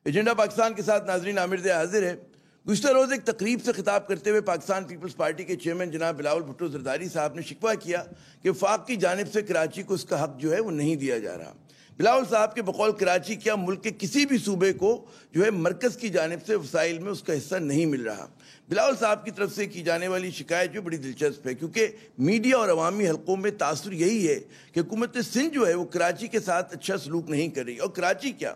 Agenda Pakistan کے ساتھ ناظرین عامر دے حاضر ہے۔ گزشتہ روز ایک تقریب سے خطاب کرتے ہوئے پاکستان پیپلز پارٹی کے چیئرمین جناب بلاول بھٹو زرداری صاحب نے شکوہ کیا کہ وفاق کی جانب سے کراچی کو اس کا حق جو ہے وہ نہیں دیا جا رہا۔ بلاول صاحب کے بقول کراچی کیا ملک کے کسی بھی صوبے کو جو ہے مرکز کی جانب سے وسائل میں اس کا حصہ نہیں مل رہا۔ بلاول صاحب کی طرف سے کی جانے والی شکایت جو بڑی دلچسپ ہے، کیونکہ میڈیا اور عوامی حلقوں میں تاثر یہی ہے کہ حکومت سندھ جو ہے وہ کراچی کے ساتھ اچھا سلوک نہیں کر رہی، اور کراچی کیا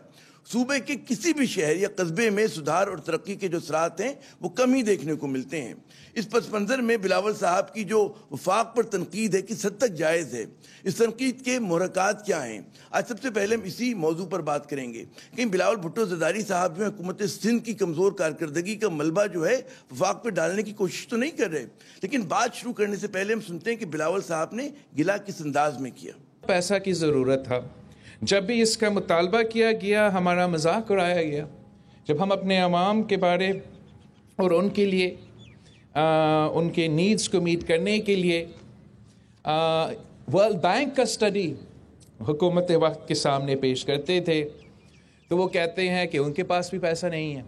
صوبے کے کسی بھی شہر یا قصبے میں سدھار اور ترقی کے جو اثرات ہیں وہ کم ہی دیکھنے کو ملتے ہیں۔ اس پس منظر میں بلاول صاحب کی جو وفاق پر تنقید ہے کس حد تک جائز ہے، اس تنقید کے محرکات کیا ہیں، آج سب سے پہلے ہم اسی موضوع پر بات کریں گے کہ بلاول بھٹو زرداری صاحب جو حکومت سندھ کی کمزور کارکردگی کا ملبہ جو ہے وفاق پہ ڈالنے کی کوشش تو نہیں کر رہے، لیکن بات شروع کرنے سے پہلے ہم سنتے ہیں کہ بلاول صاحب نے گلہ کس انداز میں کیا۔ پیسہ کی ضرورت تھا، جب بھی اس کا مطالبہ کیا گیا ہمارا مذاق اڑایا گیا۔ جب ہم اپنے عوام کے بارے اور ان کے لیے ان کے نیڈز کو میٹ کرنے کے لیے ورلڈ بینک کا اسٹڈی حکومت وقت کے سامنے پیش کرتے تھے تو وہ کہتے ہیں کہ ان کے پاس بھی پیسہ نہیں ہے۔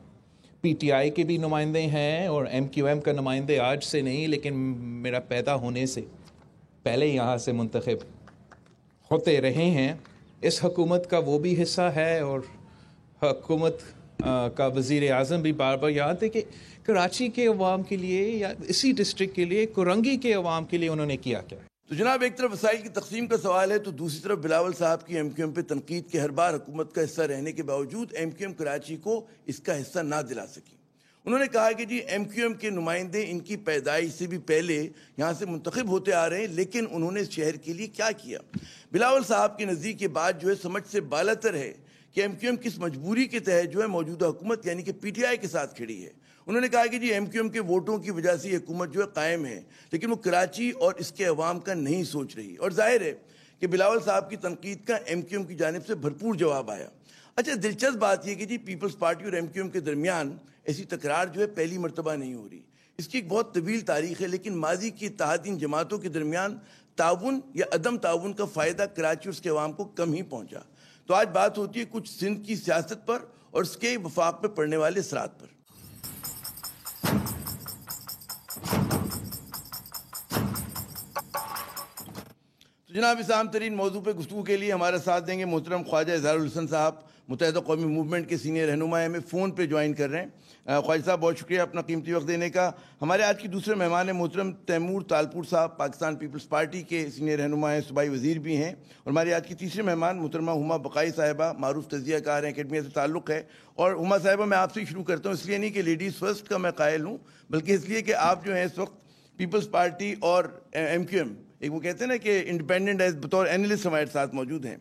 پی ٹی آئی کے بھی نمائندے ہیں اور ایم کیو ایم کا نمائندے آج سے نہیں لیکن میرا پیدا ہونے سے پہلے یہاں سے منتخب ہوتے رہے ہیں۔ اس حکومت کا وہ بھی حصہ ہے، اور حکومت کا وزیر اعظم بھی بار بار یاد ہے کہ کراچی کے عوام کے لیے یا اسی ڈسٹرکٹ کے لیے کرنگی کے عوام کے لیے انہوں نے کیا کیا۔ تو جناب ایک طرف وسائل کی تقسیم کا سوال ہے تو دوسری طرف بلاول صاحب کی ایم کیو ایم پہ تنقید کے ہر بار حکومت کا حصہ رہنے کے باوجود ایم کیو ایم کراچی کو اس کا حصہ نہ دلا سکی۔ انہوں نے کہا کہ جی ایم کیو ایم کے نمائندے ان کی پیدائش سے بھی پہلے یہاں سے منتخب ہوتے آ رہے ہیں، لیکن انہوں نے اس شہر کے لیے کیا کیا؟ بلاول صاحب کے نزدیک یہ بات جو ہے سمجھ سے بالاتر ہے کہ ایم کیو ایم کس مجبوری کے تحت جو ہے موجودہ حکومت یعنی کہ پی ٹی آئی کے ساتھ کھڑی ہے۔ انہوں نے کہا کہ جی ایم کیو ایم کے ووٹوں کی وجہ سے یہ حکومت جو ہے قائم ہے، لیکن وہ کراچی اور اس کے عوام کا نہیں سوچ رہی، اور ظاہر ہے کہ بلاول صاحب کی تنقید کا ایم کیو ایم کی جانب سے بھرپور جواب آیا۔ اچھا دلچسپ بات یہ کہ جی پیپلز پارٹی اور ایم کیو ایم کے درمیان ایسی تکرار جو ہے پہلی مرتبہ نہیں ہو رہی، اس کی ایک بہت طویل تاریخ ہے، لیکن ماضی کی اتحادی جماعتوں کے درمیان تعاون یا عدم تعاون کا فائدہ کراچی اور اس کے عوام کو کم ہی پہنچا۔ تو آج بات ہوتی ہے کچھ سندھ کی سیاست پر اور اس کے وفاق پہ پڑنے والے اثرات پر۔ تو جناب اس عام ترین موضوع پہ گفتگو کے لیے ہمارا ساتھ دیں گے محترم خواجہ اظہار الحسن صاحب، متحدہ قومی موومنٹ کے سینئر رہنما، ہمیں فون پہ جوائن کر رہے ہیں۔ خواجہ صاحب بہت شکریہ اپنا قیمتی وقت دینے کا۔ ہمارے آج کی دوسرے مہمان ہیں محترم تیمور تالپور صاحب، پاکستان پیپلز پارٹی کے سینئر رہنما ہیں، صوبائی وزیر بھی ہیں، اور ہماری آج کی تیسرے مہمان محترمہ ہما بقائی صاحبہ، معروف تجزیہ کار ہیں، اکیڈمیا سے تعلق ہے۔ اور ہما صاحبہ میں آپ سے شروع کرتا ہوں، اس لیے نہیں کہ لیڈیز فرسٹ کا میں قائل ہوں، بلکہ اس لیے کہ آپ جو ہیں اس وقت پیپلز پارٹی اور ایم کیو ایم ایک وہ کہتے ہیں نا کہ انڈیپینڈنٹ ایز بطور اینالسٹ ہمارے ساتھ موجود ہیں۔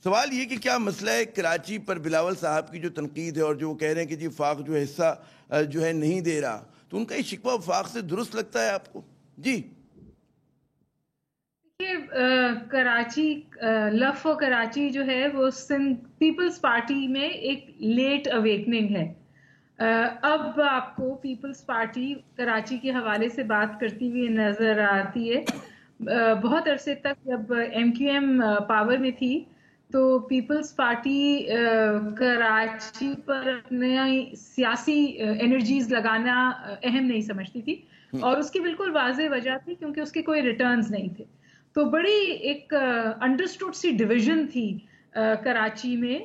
سوال یہ کہ کیا مسئلہ ہے کراچی پر بلاول صاحب کی جو تنقید ہے اور جو وہ کہہ رہے ہیں کہ جی وفاق جو ہے حصہ جو ہے نہیں دے رہا، تو ان کا یہ شکوہ وفاق سے درست لگتا ہے آپ کو؟ جی کراچی لف و کراچی جو ہے وہ سندھ پیپلز پارٹی میں ایک لیٹ اویکننگ ہے۔ اب آپ کو پیپلز پارٹی کراچی کے حوالے سے بات کرتی ہوئی نظر آتی ہے۔ بہت عرصے تک جب ایم کیو ایم پاور میں تھی تو پیپلز پارٹی کراچی پر اپنے سیاسی انرجیز لگانا اہم نہیں سمجھتی تھی، اور اس کی بالکل واضح وجہ تھی کیونکہ اس کے کوئی ریٹرنز نہیں تھے۔ تو بڑی ایک انڈرسٹوڈ سی ڈویژن تھی کراچی میں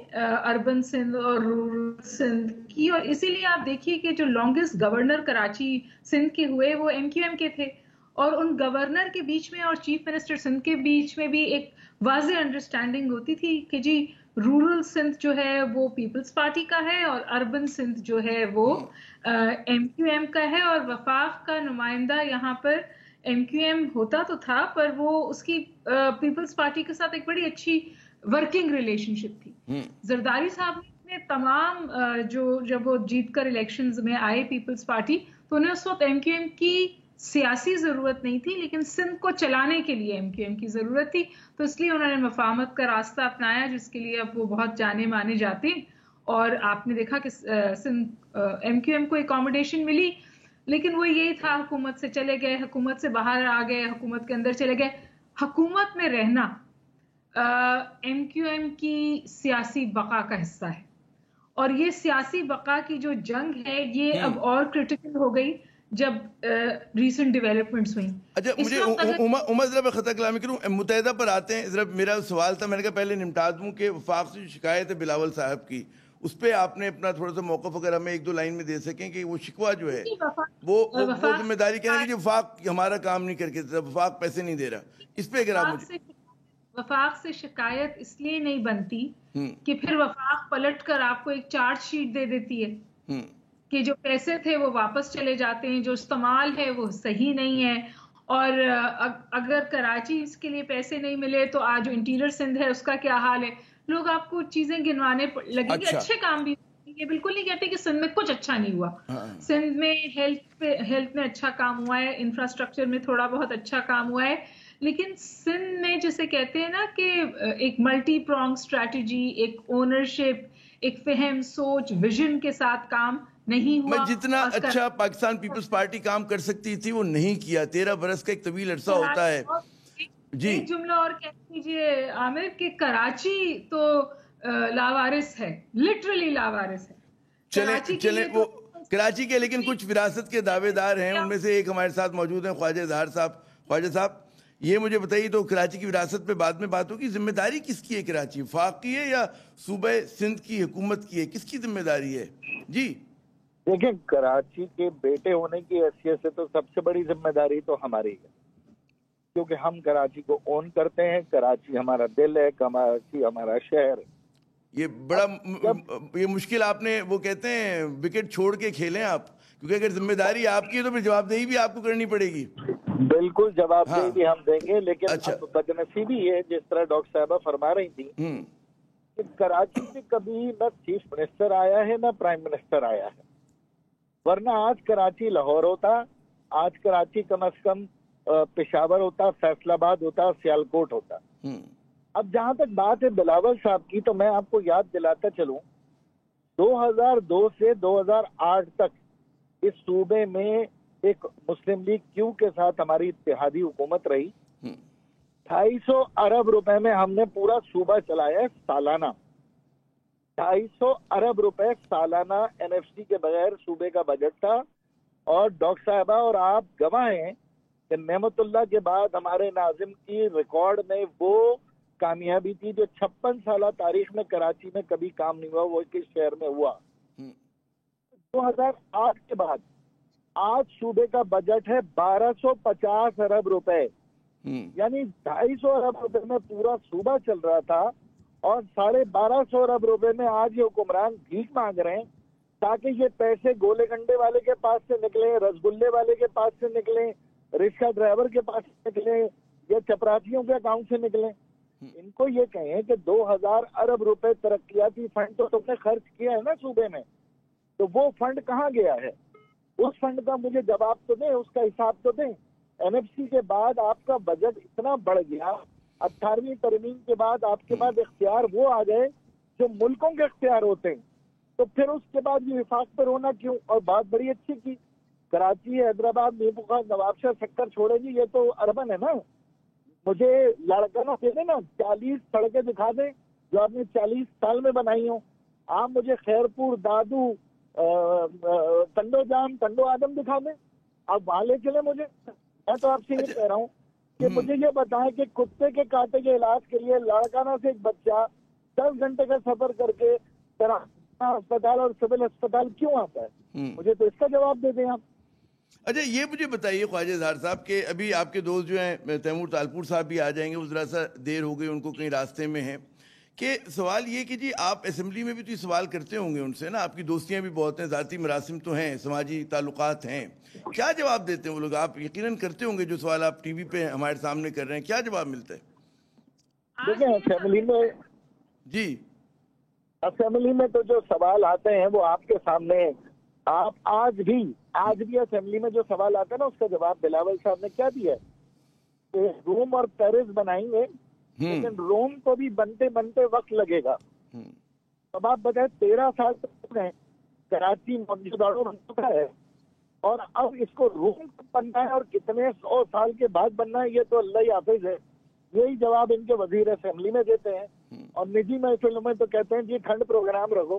اربن سندھ اور رورل سندھ کی، اور اسی لیے آپ دیکھیے کہ جو لانگسٹ گورنر کراچی سندھ کے ہوئے وہ ایم کیو ایم کے تھے، اور ان گورنر کے بیچ میں اور چیف منسٹر سندھ کے بیچ میں بھی ایک واضح انڈرسٹینڈنگ ہوتی تھی کہ جی رورل سندھ جو ہے وہ پیپلز پارٹی کا ہے اور اربن سندھ جو ہے وہ ایم کیو ایم کا ہے، اور وفاق کا نمائندہ یہاں پر ایم کیو ایم ہوتا تو تھا پر وہ اس کی پیپلز پارٹی کے ساتھ ایک بڑی اچھی ورکنگ ریلیشن شپ تھی۔ زرداری صاحب نے تمام جب وہ جیت کر الیکشنز میں آئے پیپلز پارٹی، تو انہیں اس وقت ایم کیو ایم کی سیاسی ضرورت نہیں تھی لیکن سندھ کو چلانے کے لیے ایم کیو ایم کی ضرورت تھی، تو اس لیے انہوں نے مفاہمت کا راستہ اپنایا جس کے لیے اب وہ بہت جانے مانے جاتے ہیں، اور آپ نے دیکھا کہ سندھ ایم کیو ایم کو اکوموڈیشن ملی، لیکن وہ یہی تھا حکومت سے چلے گئے، حکومت سے باہر آ گئے، حکومت کے اندر چلے گئے۔ حکومت میں رہنا ایم کیو ایم کی سیاسی بقا کا حصہ ہے، اور یہ سیاسی بقا کی جو جنگ ہے یہ اب اور کرٹیکل ہو گئی جب ریسنٹ ڈیولپمنٹس ہوئیں. اچھا مجھے عمر ذرا میں خطا کلامی کروں, متحدہ پر آتے ہیں. ذرا میرا سوال تھا, میں نے کہا پہلے نمٹا دوں کہ وفاق سے جو شکایت ہے بلاول صاحب کی, اس پہ آپ نے اپنا تھوڑا سا موقف اگر ہمیں 1-2 لائن میں دے سکیں کہ وہ شکوہ جو ہے وہ ذمہ داری کہنا کہ وفاق ہمارا کام نہیں کر کے دیتا, وفاق پیسے نہیں دے رہا, اس پہ اگر آپ مجھے. وفاق سے شکایت اس لیے نہیں بنتی کہ پھر وفاق پلٹ کر آپ کو ایک چارج شیٹ دے دیتی ہے کہ جو پیسے تھے وہ واپس چلے جاتے ہیں, جو استعمال ہے وہ صحیح نہیں ہے, اور اگر کراچی اس کے لیے پیسے نہیں ملے تو آج جو انٹیریئر سندھ ہے اس کا کیا حال ہے. لوگ آپ کو چیزیں گنوانے لگیں گے. اچھے کام بھی, یہ بالکل نہیں کہتے کہ سندھ میں کچھ اچھا نہیں ہوا. سندھ میں ہیلتھ میں اچھا کام ہوا ہے, انفراسٹرکچر میں تھوڑا بہت اچھا کام ہوا ہے, لیکن سندھ میں جسے کہتے ہیں نا کہ ایک ملٹی پرونگ اسٹریٹجی, ایک اونرشپ, ایک فہم, سوچ, ویژن کے ساتھ کام نہیں ہوا. میں جتنا اچھا پاکستان پیپلز پارٹی کام کر سکتی تھی وہ نہیں کیا. 13 برس کا ایک طویل عرصہ ہوتا ہے. جی ایک جملہ اور کہہ دیجیے عامر کہ کراچی تو لاوارث ہے, لٹرلی لاوارث ہے. چلیں وہ کراچی کے لیکن کچھ وراثت کے دعوے دار ہیں, ان میں سے ایک ہمارے ساتھ موجود ہیں خواجہ اظہار صاحب. خواجہ صاحب یہ مجھے بتائیے, تو کراچی کی وراثت پہ بعد میں بات ہوگی, ذمہ داری کس کی ہے؟ کراچی وفاق کی ہے یا صوبہ سندھ کی حکومت کی ہے؟ کس کی ذمہ داری ہے؟ جی دیکھیں, کراچی کے بیٹے ہونے کی حیثیت سے تو سب سے بڑی ذمہ داری تو ہماری ہے, کیونکہ ہم کراچی کو اون کرتے ہیں. کراچی ہمارا دل ہے, کراچی ہمارا شہر ہے. یہ بڑا یہ مشکل آپ نے, وہ کہتے ہیں وکٹ چھوڑ کے کھیلیں آپ, کیونکہ اگر ذمہ داری آپ کی ہے تو پھر جواب دہی بھی آپ کو کرنی پڑے گی. بالکل جواب دہی بھی ہم دیں گے, لیکن بدنصیبی ہے جس طرح ڈاکٹر صاحبہ فرما رہی تھی کہ کراچی سے کبھی نہ چیف منسٹر آیا ہے نہ پرائم منسٹر آیا ہے, ورنہ آج کراچی لاہور ہوتا, آج کراچی کم از کم پشاور ہوتا, فیصل آباد ہوتا, سیالکوٹ ہوتا. اب جہاں تک بات ہے بلاول صاحب کی, تو میں آپ کو یاد دلاتا چلوں 2002 سے 2008 تک اس صوبے میں ایک مسلم لیگ کیو کے ساتھ ہماری اتحادی حکومت رہی. 250 ارب روپے میں ہم نے پورا صوبہ چلایا ہے سالانہ. 250 ارب روپے سالانہ این ایف سی کے بغیر صوبے کا بجٹ تھا. اور ڈاکٹر صاحبہ اور آپ گواہ ہیں کہ نعمت اللہ کے بعد ہمارے ناظم کی ریکارڈ میں وہ کامیابی تھی جو 56 سالہ تاریخ میں کراچی میں کبھی کام نہیں ہوا, وہ کس شہر میں ہوا. 2008 کے بعد آج صوبے کا بجٹ ہے 1250 ارب روپے, یعنی 250 ارب روپے میں پورا صوبہ چل رہا تھا, اور 1250 ارب روپے میں آج یہ حکمران بھیک مانگ رہے ہیں تاکہ یہ پیسے گولے گنڈے والے کے پاس سے نکلیں, رسگلے والے کے پاس سے نکلیں, رکشہ ڈرائیور کے پاس سے نکلیں, یا چپراسیوں کے اکاؤنٹ سے نکلیں. ان کو یہ کہیں کہ 2000 ارب روپے ترقیاتی فنڈ تو تم نے خرچ کیا ہے نا صوبے میں, تو وہ فنڈ کہاں گیا ہے؟ اس فنڈ کا مجھے جواب تو دیں, اس کا حساب تو دیں. این ایف سی کے بعد آپ کا بجٹ اتنا بڑھ گیا, 18ویں ترمیم کے بعد آپ کے پاس اختیار وہ آ گئے جو ملکوں کے اختیار ہوتے ہیں, تو پھر اس کے بعد یہ وفاق پر ہونا کیوں؟ اور بات بڑی اچھی کی, کراچی, حیدرآباد, نیبوخا, نوابشاہ سیکٹر چھوڑے جی, یہ تو اربن ہے نا. مجھے لڑکانہ دے دیں نا, 40 سڑکیں دکھا دیں جو آپ نے 40 سال میں بنائی ہوں. آپ مجھے خیرپور, دادو, کنڈو جام, کنڈو آدم دکھا دیں, آپ وہاں لے چلیں مجھے. میں تو آپ سے یہ کہہ رہا ہوں کہ مجھے یہ بتائیں کہ کتے کے کانٹے کے علاج کے لیے لڑکانہ سے ایک بچہ 10 گھنٹے کا سفر کر کے اسپتال اور سول اسپتال کیوں آتا ہے؟ مجھے تو اس کا جواب دے دیں آپ. اچھا یہ مجھے بتائیے خواجہ اظہار صاحب کہ ابھی آپ کے دوست جو ہیں تیمور تالپور صاحب بھی آ جائیں گے, وہ ذرا سا دیر ہو گئی, ان کو کہیں راستے میں ہیں, کہ سوال یہ کہ جی آپ اسمبلی میں بھی تو یہ سوال کرتے ہوں گے ان سے نا, آپ کی دوستیاں بھی بہت ہیں, ذاتی مراسم تو ہیں, سماجی تعلقات ہیں, کیا جواب دیتے ہیں وہ لوگ؟ آپ یقیناً کرتے ہوں گے جو سوال آپ ٹی وی پہ ہمارے سامنے کر رہے ہیں, کیا جواب ملتا ہے؟ دیکھیں اسمبلی میں, جی اسمبلی میں تو جو سوال آتے ہیں وہ آپ کے سامنے ہیں. آپ آج بھی اسمبلی میں جو سوال آتا ہے نا, اس کا جواب بلاول صاحب نے کیا دیا ہے کہ روم اور پیرس بنائیں گے, لیکن روم کو بھی بنتے بنتے وقت لگے گا. اب آپ بتائیں 13 سال تک کراچی موجودہ بن چکا ہے, اور اب اس کو روم بننا ہے اور کتنے 100 سال کے بعد بننا ہے, یہ تو اللہ حافظ ہے. یہی جواب ان کے وزیر اسمبلی میں دیتے ہیں, اور نجی محفلوں میں تو کہتے ہیں جی ٹھنڈ پروگرام رکھو.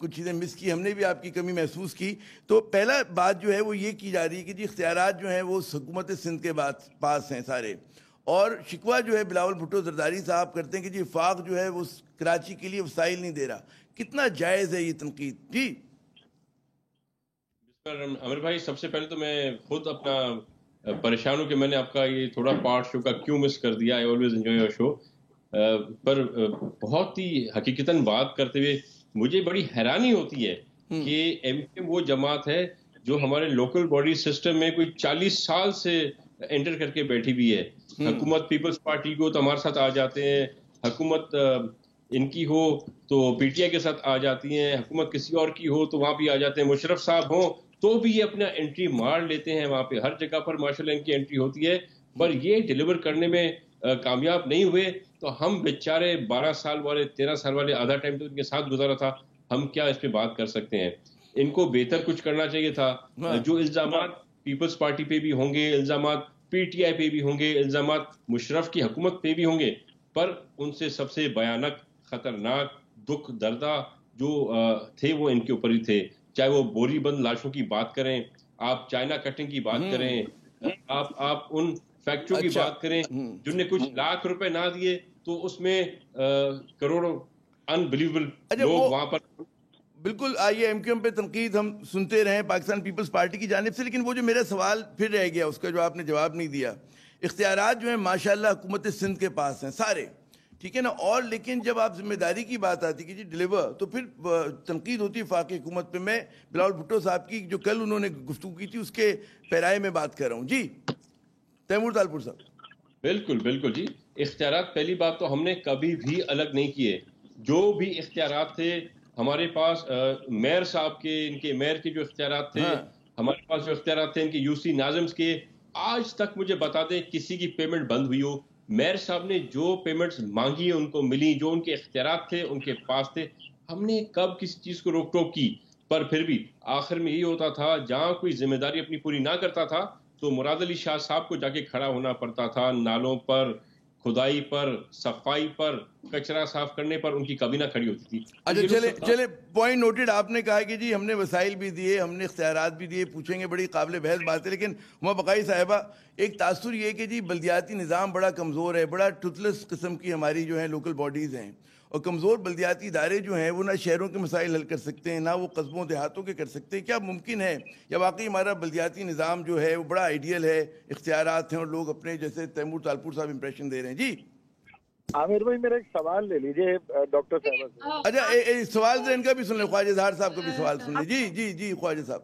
کچھ چیزیں مس کی، ہم نے بھی آپ کی کمی محسوس کی. تو پہلا بات جو ہے وہ یہ کی جا رہی ہے کہ جی اختیارات جو ہیں وہ حکومت سندھ کے پاس ہیں سارے، اور شکوہ جو ہے بلاول بھٹو زرداری صاحب کرتے ہیں کہ جی وفاق جو ہے وہ کراچی کے لیے وسائل نہیں دے رہا. کتنا جائز ہے یہ تنقید؟ جی عامر بھائی، سب سے پہلے تو میں خود اپنا پریشان ہوں کہ میں نے آپ کا یہ تھوڑا پارٹ شو کا کیوں مس کر دیا. I always enjoy your show. پر بہت ہی حقیقتاً بات کرتے ہوئے مجھے بڑی حیرانی ہوتی ہے کہ ایم کیو وہ جماعت ہے جو ہمارے لوکل باڈی سسٹم میں کوئی 40 سال سے انٹر کر کے بیٹھی ہوئی ہے. حکومت پیپلز پارٹی کو تو ہمارے ساتھ آ جاتے ہیں، حکومت ان کی ہو تو پی ٹی آئی کے ساتھ آ جاتی ہیں، حکومت کسی اور کی ہو تو وہاں بھی آ جاتے ہیں، مشرف صاحب ہوں تو بھی یہ اپنا انٹری مار لیتے ہیں. وہاں پہ ہر جگہ پر ماشاءاللہ ان کی انٹری ہوتی ہے، پر یہ ڈیلیور کرنے میں کامیاب نہیں ہوئے. تو ہم بیچارے 12 سال والے 13 سال والے آدھا ٹائم تو ان کے ساتھ گزارا تھا، ہم کیا اس پہ بات کر سکتے ہیں. ان کو بہتر کچھ کرنا چاہیے تھا. جو الزامات پیپلز پارٹی پہ بھی ہوں گے، الزامات پی ٹی آئی پہ بھی ہوں گے، الزامات مشرف کی حکومت پہ بھی ہوں گے، پر ان سے سب سے بھیانک، خطرناک، دکھ دردہ جو تھے وہ ان کے اوپر ہی تھے. چاہے وہ بوری بند لاشوں کی بات کریں، آپ چائنا کٹنگ کی بات کریں، آپ ان فیکٹریوں کی بات کریں جن نے کچھ لاکھ روپے نہ دیے تو اس میں کروڑوں انبلیویبل لوگ وہاں پر. بالکل. آئیے ایم کیو ایم پہ تنقید ہم سنتے رہے پاکستان پیپلز پارٹی کی جانب سے، لیکن وہ جو میرا سوال پھر رہ گیا اس کا جو آپ نے جواب نہیں دیا. اختیارات جو ہیں ماشاءاللہ حکومت سندھ کے پاس ہیں سارے، ٹھیک ہے نا، اور لیکن جب آپ ذمہ داری کی بات آتی کہ جی ڈیلیور، تو پھر تنقید ہوتی ہے وفاقی حکومت پہ. میں بلاول بھٹو صاحب کی جو کل انہوں نے گفتگو کی تھی اس کے پیرائے میں بات کر رہا ہوں. جی تیمور تالپور صاحب. بالکل بالکل جی. اختیارات پہلی بات تو ہم نے کبھی بھی الگ نہیں کیے. جو بھی اختیارات تھے ہمارے پاس، میئر صاحب کے، ان کے میئر کے جو اختیارات تھے، ہمارے پاس جو اختیارات تھے ان کے یو سی ناظمز کے، آج تک مجھے بتا دیں کسی کی پیمنٹ بند ہوئی ہو. میئر صاحب نے جو پیمنٹس مانگی ان کو ملی، جو ان کے اختیارات تھے ان کے پاس تھے. ہم نے کب کسی چیز کو روک ٹوک کی؟ پر پھر بھی آخر میں یہی ہوتا تھا، جہاں کوئی ذمہ داری اپنی پوری نہ کرتا تھا تو مراد علی شاہ صاحب کو جا کے کھڑا ہونا پڑتا تھا. نالوں پر، کھدائی پر، صفائی پر، کچرا صاف کرنے پر ان کی کبھی نہ کھڑی ہوتی تھی. اچھا چلے پوائنٹ نوٹڈ. آپ نے کہا کہ جی ہم نے وسائل بھی دیے، ہم نے اختیارات بھی دیے، پوچھیں گے، بڑی قابل بحث بات ہے. لیکن ہما بقائی صاحبہ، ایک تاثر یہ ہے کہ جی بلدیاتی نظام بڑا کمزور ہے، بڑا ٹوتلس قسم کی ہماری جو ہیں لوکل باڈیز ہیں، اور کمزور بلدیاتی ادارے جو ہیں وہ نہ شہروں کے مسائل حل کر سکتے ہیں، نہ وہ قصبوں دیہاتوں کے کر سکتے ہیں. کیا ممکن ہے یا واقعی ہمارا بلدیاتی نظام جو ہے وہ بڑا آئیڈیل ہے، اختیارات ہیں اور لوگ اپنے جیسے تیمور تالپور صاحب امپریشن دے رہے ہیں؟ جی عامر بھائی میرا ایک سوال لے لیجئے ڈاکٹر صاحب سے. اچھا سوال سے ان کا بھی سن لیں، خواجہ اظہار صاحب کا بھی سوال سن لیں. جی جی جی خواجہ صاحب.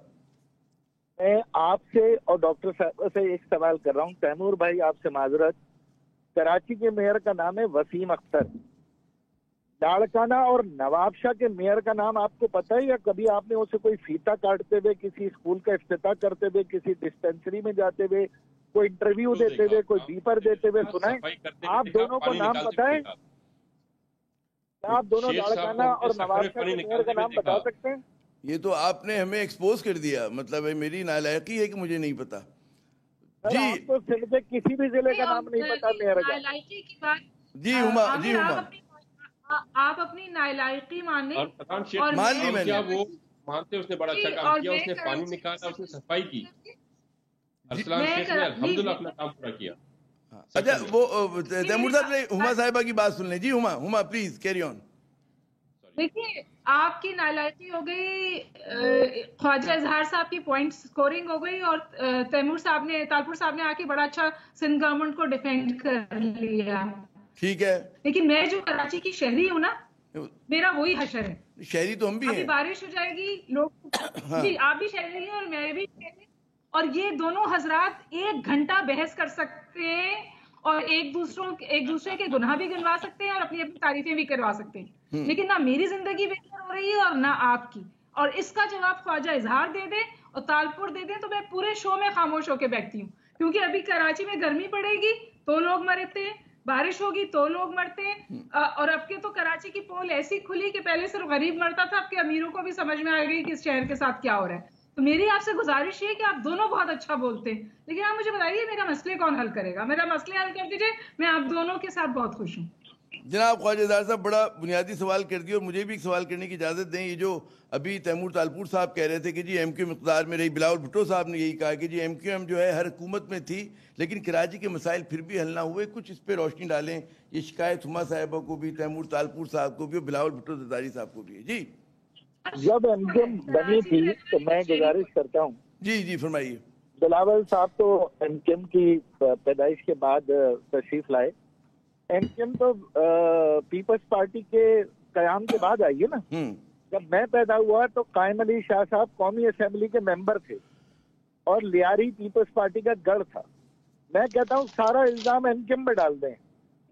میں آپ سے اور ڈاکٹر صاحب سے ایک سوال کر رہا ہوں. تیمور بھائی آپ سے معذرت، کراچی کے میئر کا نام ہے وسیم اختر. لاڑکانہ اور نواب شاہ کے میئر کا نام آپ کو پتہ ہے، یا کبھی آپ نے اسے کوئی فیتا کاٹتے ہوئے، کسی اسکول کا افتتاح کرتے ہوئے، کسی ڈسپینسری میں جاتے ہوئے، کوئی انٹرویو دیتے ہوئے، کوئی بیپر دیتے ہوئے سنا ہے؟ آپ دونوں کو نام پتہ ہے؟ کیا آپ دونوں لاڑکانہ اور نواب شاہ کے میئر کا نام بتا سکتے ہیں؟ یہ تو آپ نے ہمیں ایکسپوز کر دیا، مطلب میری نالائقی ہے کہ مجھے نہیں پتا. جی آپ کو سندھ کے کسی بھی ضلع کا نام نہیں پتا میئر کا؟ جی ہما، جی ہما، آپ اپنی نالائقی مانیں. اور مان لی میں نے. وہ مانتے اس نے بڑا اچھا کام کیا، اس نے پانی نکالا، اس نے صفائی کی. ارسلان شیخ نے الحمدللہ اپنا کام پورا کیا. اچھا وہ تیمور صاحب نے ہما صاحبہ کی بات سن لیں. جی ہما پلیز کیری آن. دیکھیے آپ کی نالائقی ہو گئی، خواجہ اظہار صاحب کی پوائنٹ سکورنگ ہو گئی، اور تیمور صاحب نے، تالپور صاحب نے آ کے بڑا اچھا سندھ گورنمنٹ کو ڈیفینڈ کر لیا. ٹھیک ہے، لیکن میں جو کراچی کی شہری ہوں نا، میرا وہی حشر ہے. شہری تو ہم بھی ہیں. بارش ہو جائے گی، لوگ جی آپ بھی شہری ہیں اور میں بھی شہری، اور یہ دونوں حضرات 1 گھنٹہ بحث کر سکتے ہیں اور ایک دوسرے کے گناہ بھی گنوا سکتے ہیں اور اپنی اپنی تعریفیں بھی کروا سکتے ہیں. لیکن نہ میری زندگی بہتر ہو رہی ہے اور نہ آپ کی. اور اس کا جواب خواجہ اظہار دے دے اور تالپور دے دیں تو میں پورے شو میں خاموش ہو کے بیٹھتی ہوں. کیونکہ ابھی کراچی میں گرمی پڑے گی تو لوگ مرتے ہیں، بارش ہوگی تو لوگ مرتے ہیں، اور اب کے تو کراچی کی پول ایسی کھلی کہ پہلے صرف غریب مرتا تھا، اب کے امیروں کو بھی سمجھ میں آ گئی کہ اس شہر کے ساتھ کیا ہو رہا ہے. تو میری آپ سے گزارش یہ ہے کہ آپ دونوں بہت اچھا بولتے ہیں، لیکن آپ مجھے بتائیے میرا مسئلے کون حل کرے گا؟ میرا مسئلے حل کر دیجیے، میں آپ دونوں کے ساتھ بہت خوش ہوں. جناب خواجہ زار صاحب بڑا بنیادی سوال کر دیا، اور مجھے بھی ایک سوال کرنے کی اجازت دیں. یہ جو ابھی تیمور تالپور صاحب کہہ رہے تھے کہ جی ایم کیو اقتدار میں رہی، بلاول بھٹو صاحب نے یہی کہا کہ جی ایم کیو ایم جو ہے ہر حکومت میں تھی لیکن کراچی کے مسائل پھر بھی حل نہ ہوئے. کچھ اس پہ روشنی ڈالیں. یہ شکایت ہما صاحبہ کو بھی، تیمور تالپور صاحب کو بھی، اور بلاول بھٹو زرداری صاحب کو بھی ہے. جی جب ایم کیو ایم بنی تھی تو میں گزارش کرتا ہوں. جی فرمائیے. بلاول صاحب تو ایم کیو ایم کی پیدائش کے بعد تشریف لائے. ایم کیو ایم تو پیپلز پارٹی کے قیام کے بعد آئی ہے نا. جب میں پیدا ہوا تو قائم علی شاہ صاحب قومی اسمبلی کے ممبر تھے اور لیاری پیپلز پارٹی کا گڑھ تھا. میں کہتا ہوں سارا الزام ایم کیو ایم پہ ڈال دیں.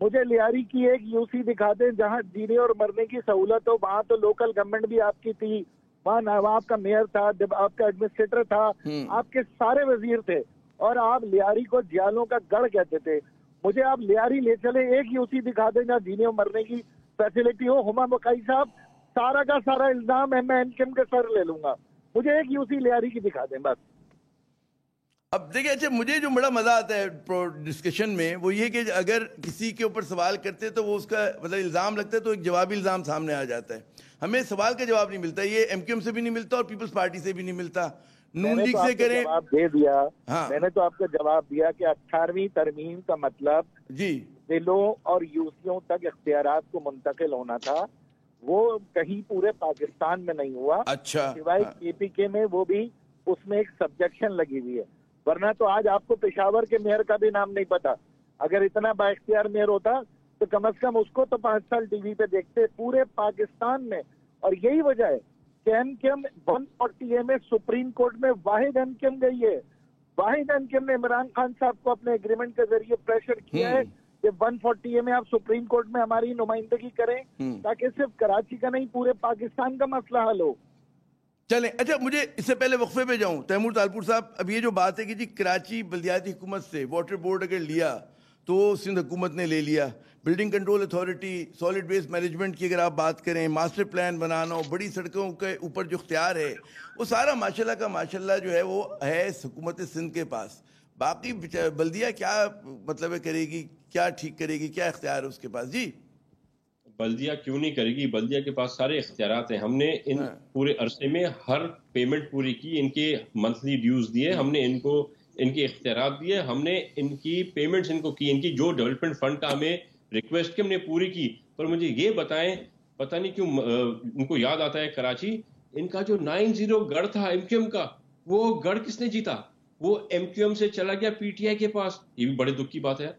مجھے لیاری کی ایک یو سی دکھا دیں جہاں جینے اور مرنے کی سہولت ہو. وہاں تو لوکل گورنمنٹ بھی آپ کی تھی، وہاں نواب کا میئر تھا، آپ کا ایڈمنسٹریٹر تھا، آپ کے سارے وزیر تھے، اور آپ لیاری کو جیالوں کا گڑھ کہتے تھے. مجھے آپ لیاری لے چلے، ایک یو سی دکھا دیں جہاں جینے اور مرنے کی فیسلٹی ہو. ہما بقائی صاحب سارا کا سارا الزام میں ایم کیو ایم کے سر لے لوں گا. مجھے ایک یو سی لیاری کی دکھا دیں بس. اب دیکھیں، اچھا مجھے جو بڑا مزہ آتا ہے ڈسکشن میں وہ یہ کہ اگر کسی کے اوپر سوال کرتے تو وہ اس کا مطلب الزام لگتا ہے تو ایک جوابی الزام سامنے آ جاتا ہے. ہمیں سوال کا جواب نہیں ملتا. یہ ایم کیو ایم سے بھی نہیں ملتا اور پیپلز پارٹی سے بھی نہیں ملتا. نون لیگ سے کریں. جواب دے دیا. میں نے تو آپ کو جواب دیا کہ 18ویں ترمیم کا مطلب جی ضلعوں اور یوسیوں تک اختیارات کو منتقل ہونا تھا. وہ کہیں پورے پاکستان میں نہیں ہوا. اچھا. سوائے کے پی کے میں، وہ بھی اس میں ایک سبجیکشن لگی ہوئی ہے. ورنہ تو آج آپ کو پشاور کے میئر کا بھی نام نہیں پتا. اگر اتنا با اختیار میئر ہوتا تو کم از کم اس کو تو 5 سال ٹی وی پہ دیکھتے پورے پاکستان میں. اور یہی وجہ ہے کہ ایم کیو ایم 140 میں سپریم کورٹ میں واحد ایم کیو ایم گئی ہے. واحد ایم کیو ایم نے عمران خان صاحب کو اپنے ایگریمنٹ کے ذریعے پریشر کیا ہے کہ 140 میں آپ سپریم کورٹ میں ہماری نمائندگی کریں تاکہ صرف کراچی کا نہیں پورے پاکستان کا مسئلہ حل ہو. چلیں. اچھا مجھے اس سے پہلے وقفے پہ جاؤں. تیمور تالپور صاحب، اب یہ جو بات ہے کہ جی کراچی بلدیاتی حکومت سے واٹر بورڈ اگر لیا تو سندھ حکومت نے لے لیا، building control authority, solid waste management کی اگر آپ بات کریں، ماسٹر پلان بنانا، بڑی سڑکوں کے اوپر جو اختیار ہے وہ سارا ماشاءاللہ کا ماشاءاللہ جو ہے وہ ہے حکومت سندھ کے پاس. باقی بلدیہ کیا مطلب ہے کرے گی، کیا ٹھیک کرے گی، کیا اختیار ہے اس کے پاس؟ جی بلدیہ کیوں نہیں کرے گی؟ بلدیہ کے پاس سارے اختیارات ہیں. ہم نے ان پورے عرصے میں ہر پیمنٹ پوری کی، ان کے منتھلی ڈیوز دیے، ہم نے ان کو ان کے اختیارات دیے، ہم نے ان کی پیمنٹس ان کو کی، ان کی جو ڈیولپمنٹ فنڈ کا ہمیں ریکویسٹ کی ہم نے پوری کی. پر مجھے یہ بتائیں، پتہ نہیں کیوں ان کو یاد آتا ہے کراچی، ان کا جو 90 گڑھ تھا ایم کیو ایم کا، وہ گڑھ کس نے جیتا؟ وہ ایم کیو ایم سے چلا گیا پی ٹی آئی کے پاس. یہ بھی بڑے دکھ کی بات ہے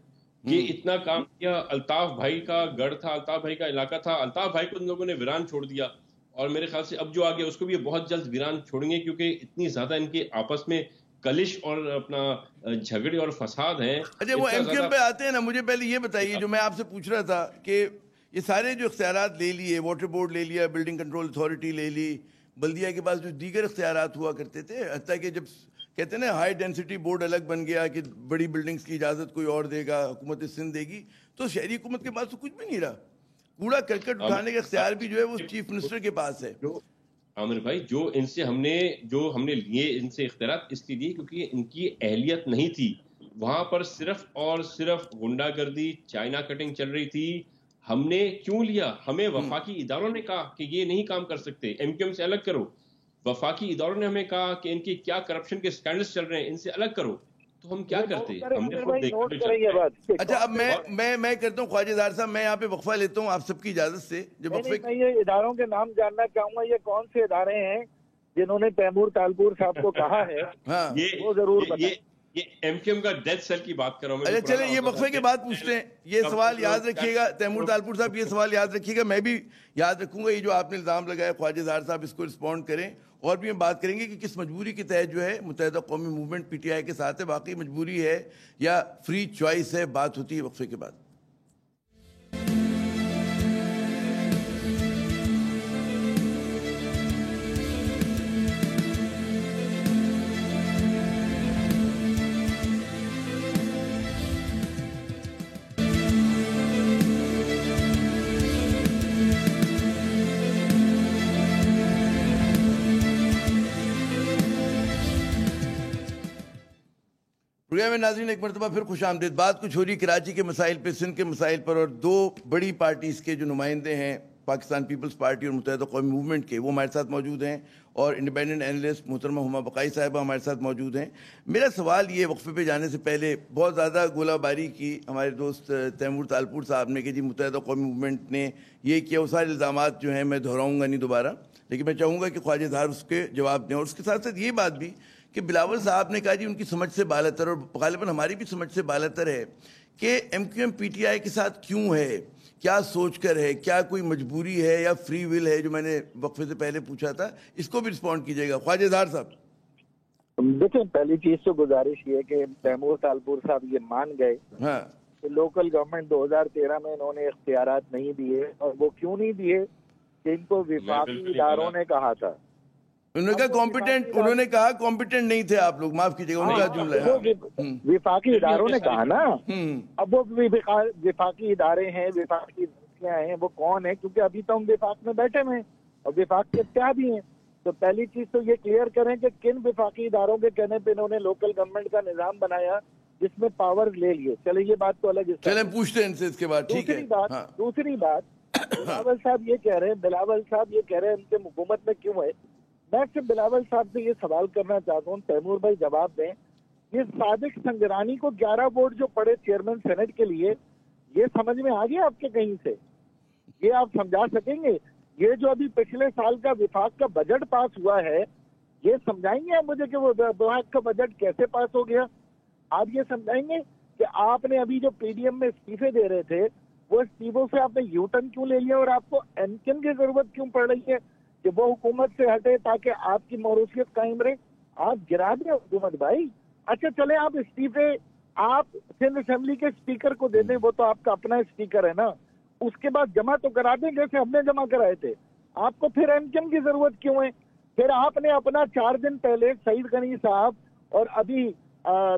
کہ اتنا کام کیا. الطاف بھائی کا گڑھ تھا، الطاف بھائی کا علاقہ تھا، الطاف بھائی کو ان لوگوں نے ویران چھوڑ دیا. اور میرے خیال سے اب جو آگے اس کو بھی بہت جلد ویران چھوڑیں گے، کیونکہ اتنی زیادہ ان کے آپس میں کلش اور اپنا جھگڑے اور فساد ہیں. اچھا وہ ایم کیو ایم پہ آتے ہیں نا، مجھے پہلے یہ بتائیے جو میں آپ سے پوچھ رہا تھا کہ یہ سارے جو اختیارات لے لیے، واٹر بورڈ لے لیا، بلڈنگ کنٹرول اتھارٹی لے لی، بلدیہ کے پاس جو دیگر اختیارات ہوا کرتے تھے، حتیٰ کہ جب کہتے ہیں نا ہائی ڈینسٹی بورڈ الگ بن گیا کہ بڑی بلڈنگز کی اجازت کوئی اور دے گا، حکومت سندھ دے گی، تو شہری حکومت کے پاس تو کچھ بھی نہیں رہا. کوڑا کرکٹ اٹھانے کا اختیار بھی جو ہے وہ چیف منسٹر کے پاس ہے. عامر بھائی، جو ان سے ہم نے لیے ان سے اختیارات اس لیے کیونکہ ان کی اہلیت نہیں تھی. وہاں پر صرف اور صرف غنڈہ گردی، چائنا کٹنگ چل رہی تھی. ہم نے کیوں لیا؟ ہمیں وفاقی اداروں نے کہا کہ یہ نہیں کام کر سکتے، ایم کیو ایم سے الگ کرو. وفاقی اداروں نے ہمیں کہا کہ ان کی کیا کرپشن کے سکینڈلز چل رہے ہیں، ان سے الگ کرو. تو ہم کیا کرتے؟ ہم نے خود دیکھا. اچھا اب میں کرتا ہوں خواجہ زار صاحب، میں یہاں پہ وقفہ لیتا ہوں آپ سب کی اجازت سے. جب میں یہ اداروں کے نام جاننا چاہوں گا، یہ کون سے ادارے ہیں جنہوں نے تیمور تالپور صاحب کو کہا ہے؟ وہ ضرور بتائیں. یہ ایم کیو ایم کا ڈیتھ سیل کی بات کر رہا ہوں. اچھا چلیں یہ وقفے کے بعد پوچھتے ہیں. یہ سوال یاد رکھیے گا تیمور تالپور صاحب، یہ سوال یاد رکھیے گا، میں بھی یاد رکھوں گا. یہ جو آپ نے الزام لگایا خواجہ زار صاحب اس کو رسپونڈ کریں. اور بھی ہم بات کریں گے کہ کس مجبوری کے تحت جو ہے متحدہ قومی موومنٹ پی ٹی آئی کے ساتھ ہے، واقعی مجبوری ہے یا فری چوائس ہے. بات ہوتی ہے وقفے کے بعد. پروگرام میں ناظرین ایک مرتبہ پھر خوش آمدید. بات کچھ ہو رہی کراچی کے مسائل پہ, سندھ کے مسائل پر, اور دو بڑی پارٹیز کے جو نمائندے ہیں پاکستان پیپلز پارٹی اور متحدہ قومی موومنٹ کے, وہ ہمارے ساتھ موجود ہیں, اور انڈیپینڈنٹ اینالسٹ محترمہ ہما بقائی صاحبہ ہمارے ساتھ موجود ہیں. میرا سوال یہ, وقفے پہ جانے سے پہلے بہت زیادہ گولہ باری کی ہمارے دوست تیمور تالپور صاحب نے کہ جی متحدہ قومی موومنٹ نے یہ کیا, وہ سارے الزامات جو ہیں میں دہراؤں گا نہیں دوبارہ, لیکن میں چاہوں گا کہ خواجہ اظہار اس کے جواب دیں. اور اس کے ساتھ ساتھ یہ بات بھی کہ بلاول صاحب نے کہا جی ان کی سمجھ سے بالاتر, اور غالباً ہماری بھی سمجھ سے بالاتر ہے, کہ M Q M P T I کے ساتھ کیوں ہے, کیا سوچ کر ہے, کیا کوئی مجبوری ہے یا فری ول ہے, جو میں نے وقفے سے پہلے پوچھا تھا. اس کو بھی رسپونڈ کیجیے گا خواجہ اظہار صاحب. دیکھیں, پہلی چیز تو گزارش یہ کہ تیمور تالپور صاحب یہ مان گئے کہ لوکل گورنمنٹ 2013 میں انہوں نے اختیارات نہیں دیے, اور وہ کیوں نہیں دیے کہ ان کو وفاقی اداروں نے کہا تھا. انہوں نے کہا کمپیٹنٹ, انہوں نے کہا کمپیٹنٹ نہیں تھے آپ لوگ, معاف کیجیے گا, ان کا جملہ ہے. وفاقی اداروں نے کہا نا, اب وہ وفاقی ادارے ہیں, وفاقی ہیں, وہ کون ہیں؟ کیونکہ ابھی تو ہم وفاق میں بیٹھے ہوئے ہیں اور وفاق کے اتحادی ہیں. تو پہلی چیز تو یہ کلیئر کریں کہ کن وفاقی اداروں کے کہنے پہ انہوں نے لوکل گورنمنٹ کا نظام بنایا جس میں پاور لے لیے. چلے یہ بات تو الگ ہے, چلیں پوچھتے ہیں ان سے اس کے بعد. دوسری بات بلاول صاحب یہ کہہ رہے ہیں ان کے حکومت میں کیوں ہے. میں صرف بلاول صاحب سے یہ سوال کرنا چاہتا ہوں, تیمور بھائی جواب دیں, یہ صادق سنگرانی کو 11 ووٹ جو پڑے چیئرمین سینٹ کے لیے, یہ سمجھ میں آ گیا آپ کے کہیں سے؟ یہ آپ سمجھا سکیں گے؟ یہ جو ابھی پچھلے سال کا وفاق کا بجٹ پاس ہوا ہے, یہ سمجھائیں گے آپ مجھے کہ وہ وفاق کا بجٹ کیسے پاس ہو گیا؟ آپ یہ سمجھائیں گے کہ آپ نے ابھی جو پی ڈی ایم میں استعفے دے رہے تھے, وہ استعفوں سے آپ نے یو ٹرن کیوں لے لیا, اور آپ کو ایمکن کی ضرورت کیوں پڑ رہی ہے کہ وہ حکومت سے ہٹے تاکہ آپ کی موروثیت قائم رہے؟ آپ گرا دیں حکومت بھائی. اچھا چلیں, آپ استعفے آپ سندھ اسمبلی کے اسپیکر کو دے دیں, وہ تو آپ کا اپنا اسپیکر ہے نا, اس کے بعد جمع تو کرا دیں جیسے ہم نے جمع کرائے تھے. آپ کو پھر ایمکن کی ضرورت کیوں ہے؟ پھر آپ نے اپنا 4 دن پہلے سعید غنی صاحب اور ابھی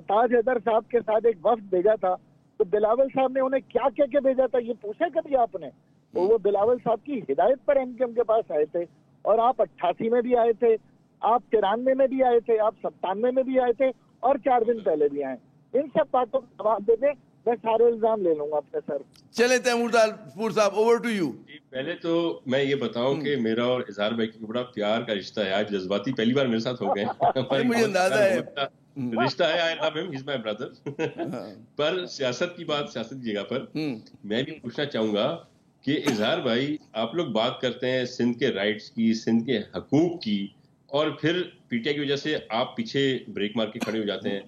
تاج حیدر صاحب کے ساتھ ایک وفد بھیجا تھا, تو بلاول صاحب نے انہیں کیا کہہ کے بھیجا تھا, یہ پوچھا کبھی آپ نے؟ تو وہ بلاول صاحب کی ہدایت پر ایم کیو ایم کے پاس آئے تھے, اور آپ 88 میں بھی آئے تھے, آپ 93 میں بھی آئے تھے, آپ 97 میں بھی آئے تھے, اور 4 دن پہلے بھی آئے. ان سب باتوں کا جواب دے دیں, میں سارے الزام لے لوں گا اپنے سر. چلے تیمور تالپور صاحب, اوور ٹو یو. پہلے تو میں یہ بتاؤں کہ میرا اور اظہار بھائی کی بڑا پیار کا رشتہ ہے, آج جذباتی پہلی بار میرے ساتھ ہو گئے. مجھے اندازہ ہے رشتہ ہے, I love him, he's my brother. پر سیاست کی بات سیاست کی جگہ پر میں بھی پوچھنا چاہوں گا کہ اظہار بھائی, آپ لوگ بات کرتے ہیں سندھ کے رائٹس کی, سندھ کے حقوق کی, اور پھر پی ٹی آئی کی وجہ سے آپ پیچھے بریک مار کے کھڑے ہو جاتے ہیں.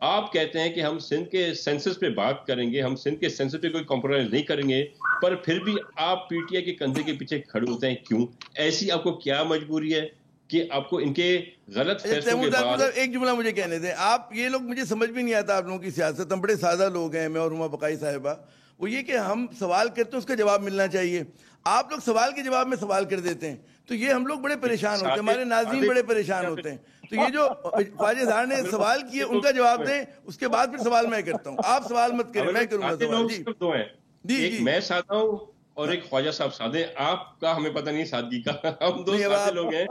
آپ کہتے ہیں کہ ہم سندھ کے سینسس پہ بات کریں گے, ہم سندھ کے سینسس پہ کوئی کمپرومائز نہیں کریں گے, پر پھر بھی آپ پی ٹی آئی کے کندھے کے پیچھے کھڑے ہوتے ہیں. کیوں؟ ایسی آپ کو کیا مجبوری ہے کہ آپ کو ان کے غلط فیصلوں کے بعد؟ ایک جملہ مجھے کہنے دیں. آپ یہ لوگ, مجھے سمجھ بھی نہیں آتا آپ لوگوں کی سیاست, ہم بڑے سادہ لوگ ہیں, میں اور ہما بقائی صاحبہ, وہ یہ کہ ہم سوال کرتے ہیں اس کا جواب ملنا چاہیے, آپ لوگ سوال کے جواب میں سوال کر دیتے ہیں, تو یہ ہم لوگ بڑے پریشان ہوتے ہیں, ہمارے ناظرین بڑے پریشان ہوتے ہیں. تو یہ جو خواجہ اظہار نے سوال کیے ان کا جواب دیں, اس کے بعد پھر سوال میں کرتا ہوں. آپ سوال مت کریں, میں کروں گا سوال. جی, میں سادہ ہوں اور ایک خواجہ صاحب سادے. آپ کا ہمیں پتہ نہیں سادگی کا, ہم دو سادے لوگ ہیں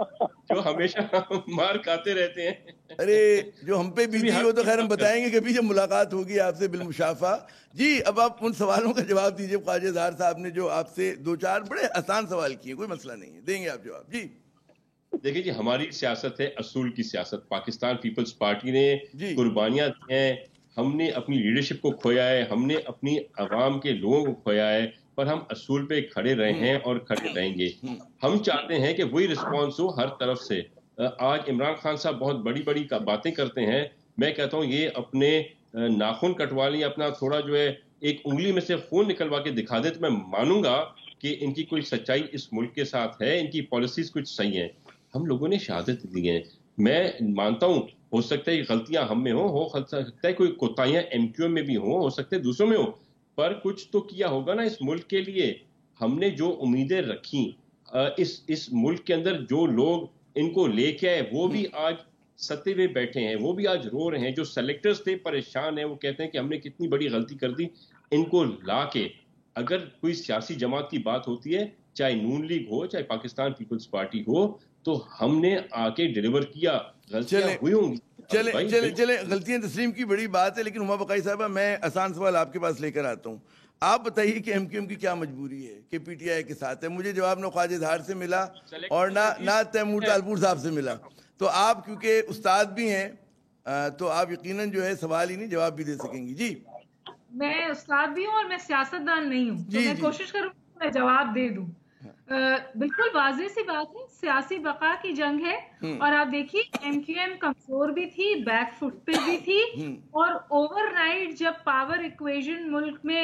جو ہمیشہ مار کھاتے رہتے ہیں. ارے جو ہم پہ بیتی ہو تو خیر ہم بتائیں گے کبھی جب ملاقات ہوگی آپ سے بالمشافہ. جی, اب آپ ان سوالوں کا جواب دیجیے خواجہ اظہار صاحب نے جو آپ سے 2-4 بڑے آسان سوال کیے, کوئی مسئلہ نہیں ہے, دیں گے آپ جواب. جی دیکھیں جی, ہماری سیاست ہے اصول کی سیاست. پاکستان پیپلز پارٹی نے قربانیاں دی ہیں, ہم نے اپنی لیڈرشپ کو کھویا ہے, ہم نے اپنی عوام کے لوگوں کو کھویا ہے, پر ہم اصول پہ کھڑے رہے ہیں اور کھڑے رہیں گے. ہم چاہتے ہیں کہ وہی رسپانس ہو ہر طرف سے. آج عمران خان صاحب بہت بڑی بڑی باتیں کرتے ہیں, میں کہتا ہوں یہ اپنے ناخن کٹوا لیں, اپنا تھوڑا جو ہے ایک انگلی میں سے خون نکلوا کے دکھا دیں, تو میں مانوں گا کہ ان کی کوئی سچائی اس ملک کے ساتھ ہے, ان کی پالیسیز کچھ صحیح ہیں. ہم لوگوں نے شہادت دی ہیں, میں مانتا ہوں ہو سکتا ہے غلطیاں ہم میں ہو سکتا ہے کوئی کوتاہیاں ایم کیو ایم میں بھی ہو سکتا ہے دوسروں میں ہو, پر کچھ تو کیا ہوگا نا اس ملک کے لیے. ہم نے جو امیدیں رکھی, اس ملک کے اندر جو لوگ ان کو لے کے آئے وہ بھی آج ستے ہوئے بیٹھے ہیں, وہ بھی آج رو رہے ہیں. جو سلیکٹرز تھے پریشان ہیں, وہ کہتے ہیں کہ ہم نے کتنی بڑی غلطی کر دی. ان کو لا کے اگر کوئی سیاسی جماعت کی بات ہوتی ہے, چاہے نون لیگ ہو چاہے پاکستان پیپلز پارٹی ہو, تو ہم نے آ کے ڈیلیور کیا. غلطیاں ہوئی ہوں گی. چلیں غلطیاں تسلیم کی بڑی بات ہے, لیکن ہما بقائی صاحبہ میں آسان سوال آپ کے پاس لے کر آتا ہوں. آپ بتائیے کہ ایم کی کیا مجبوری ہے کہ پی ٹی آئی کے ساتھ ہے؟ مجھے جواب نہ خواجہ اظہار سے ملا اور نہ تیمور تالپور صاحب سے ملا. تو آپ کیونکہ استاد بھی ہیں تو آپ یقیناً جو ہے سوال ہی نہیں جواب بھی دے سکیں گی. جی میں استاد بھی ہوں اور میں سیاستدان نہیں ہوں, تو میں کوشش کروں میں جواب دے دوں. بالکل واضح سی بات ہے, سیاسی بقا کی جنگ ہے. اور آپ دیکھیے ایم کیو ایم کمزور بھی تھی, بیک فٹ پہ بھی تھی, اور اوور نائٹ جب پاور ایکویژن ملک میں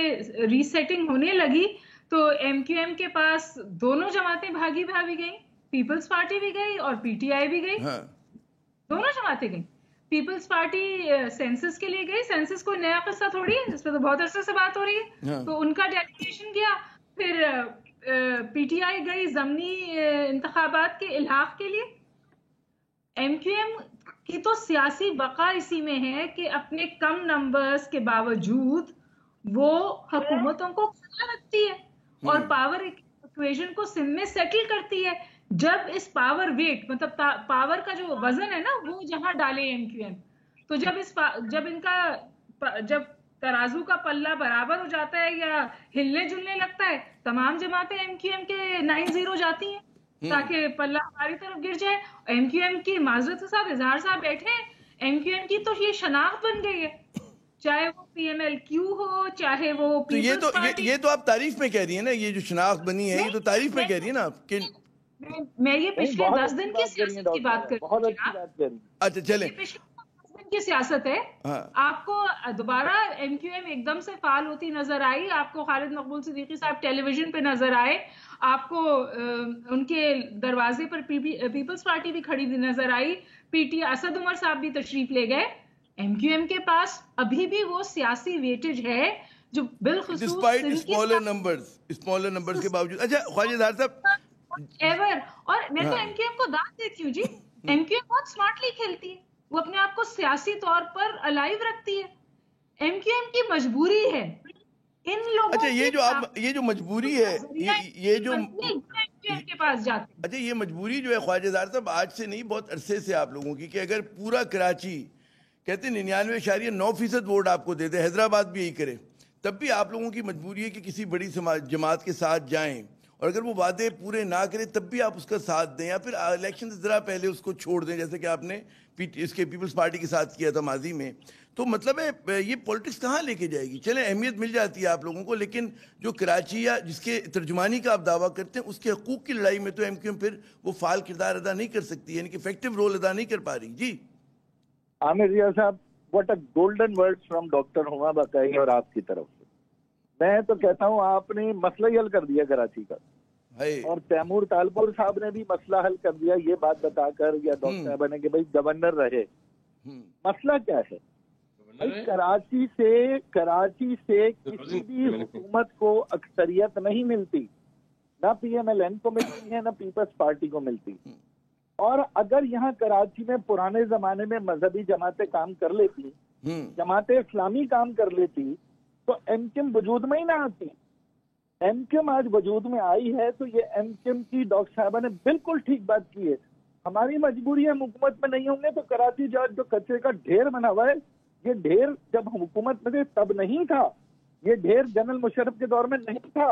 ری سیٹنگ ہونے لگی تو ایم کیو ایم کے پاس دونوں جماعتیں بھاگی گئیں, پیپلز پارٹی بھی گئی اور پی ٹی آئی بھی گئی, دونوں جماعتیں گئیں. پیپلز پارٹی سینسس کے لیے گئی, سینسس کوئی نیا قصہ تھوڑی ہے, اس پہ تو بہت عرصے سے بات ہو رہی ہے, تو ان کا ڈیلیگیشن گیا. پھر پی ٹی آئی گئی ضمنی انتخابات کے الحاق کے لیے. ایم کیو ایم کی تو سیاسی بقا اسی میں ہے کہ اپنے کم نمبرز کے باوجود وہ حکومتوں کو کھڑا رکھتی ہے اور پاور ایکویژن کو سندھ میں سیٹل کرتی ہے. جب اس پاور ویٹ مطلب پاور کا جو وزن ہے نا وہ جہاں ڈالے ایم کیو ایم, تو جب ترازو کا پلہ برابر ہو جاتا ہے یا ہلنے جلنے لگتا ہے, تمام جماعتیں ایم کیو ایم کے 9-0 جاتی ہیں تاکہ پلہ ہماری طرف گر جائے. ایم کیو ایم کی معذرت کے ساتھ اظہار صاحب بیٹھے ہیں, ایم کیو ایم کی تو یہ شناخت بن گئی ہے, چاہے وہ پی ایم ایل کیو ہو چاہے وہ پیپلز پارٹی. یہ تو آپ تعریف میں کہہ رہی ہیں نا, یہ جو شناخت بنی ہے یہ تو تعریف میں کہہ رہی ہیں نا آپ کہ میں یہ پچھلے 10 دن کی سیاست کی بات کر رہی ہوں. اچھا چلیں, کی سیاست ہے. آپ کو دوبارہ ایم کیو ایم ایک دم سے فعال ہوتی نظر آئی, آپ کو خالد مقبول صدیقی صاحب ٹیلی ویژن پہ نظر آئے, آپ کو ان کے دروازے پر پیپلز پارٹی بھی کھڑی نظر آئی, پی ٹی اسد عمر صاحب بھی تشریف لے گئے. ایم کیو ایم کے پاس ابھی بھی وہ سیاسی ویٹیج ہے جو بالخصوص اسمالر نمبرز کے باوجود. اچھا خواجہ اظہار صاحب اور میں تو ایم کیو ایم کو داد دیتی ہوں جی, ایم کیو ایم بہت سمارٹلی کھیلتی ہے, وہ اپنے آپ کو سیاسی طور پر الائیو رکھتی ہے. ایم کیو ایم کی مجبوری ہے ان لوگوں. اچھا یہ جو مجبوری ہے یہ جو کے پاس جاتے ہیں, اچھا یہ مجبوری جو ہے خواجہ اظہار صاحب آج سے نہیں بہت عرصے سے آپ لوگوں کی, کہ اگر پورا کراچی کہتے ہیں 99.9% ووٹ آپ کو دے دے, حیدرآباد بھی یہی کرے, تب بھی آپ لوگوں کی مجبوری ہے کہ کسی بڑی جماعت کے ساتھ جائیں, اور اگر وہ وعدے پورے نہ کرے تب بھی آپ اس کا ساتھ دیں, یا پھر الیکشن سے ذرا پہلے اس کو چھوڑ دیں جیسے کہ آپ نے اس کے پیپلز پارٹی کے ساتھ کیا تھا ماضی میں. تو مطلب ہے یہ پولیٹکس کہاں لے کے جائے گی؟ چلیں اہمیت مل جاتی ہے آپ لوگوں کو, لیکن جو کراچی یا جس کے ترجمانی کا آپ دعویٰ کرتے ہیں اس کے حقوق کی لڑائی میں تو ایم کیو ایم پھر وہ فعال کردار ادا نہیں کر سکتی, یعنی کہ افیکٹو رول ادا نہیں کر پا رہی. جی عامر ریاض صاحب, what a golden word from doctor ہما بقائی اور آپ کی طرف سے. میں تو کہتا ہوں آپ نے مسئلہ ہی حل کر دیا کراچی کا, اور تیمور تالپور صاحب نے بھی مسئلہ حل کر دیا یہ بات بتا کر, یا ڈاکٹر صاحب نے کہ بھائی گورنر رہے. مسئلہ کیا ہے؟ کراچی سے کسی بھی حکومت کو اکثریت نہیں ملتی, نہ پی ایم ایل این کو ملتی ہے نہ پیپلز پارٹی کو ملتی. اور اگر یہاں کراچی میں پرانے زمانے میں مذہبی جماعتیں کام کر لیتی, جماعت اسلامی کام کر لیتی, تو ایم کیو ایم وجود میں ہی نہ آتی. ایم کیو ایم آج وجود میں آئی ہے تو یہ ایم کیو ایم کی ڈاکٹر صاحبہ نے بالکل ٹھیک بات کی ہے. ہماری مجبوری ہے, ہم حکومت میں نہیں ہوں گے تو کراچی جو کچرے کا ڈھیر بنا ہوا ہے, یہ ڈھیر جب ہم حکومت میں تھے تب نہیں تھا, یہ ڈھیر جنرل مشرف کے دور میں نہیں تھا,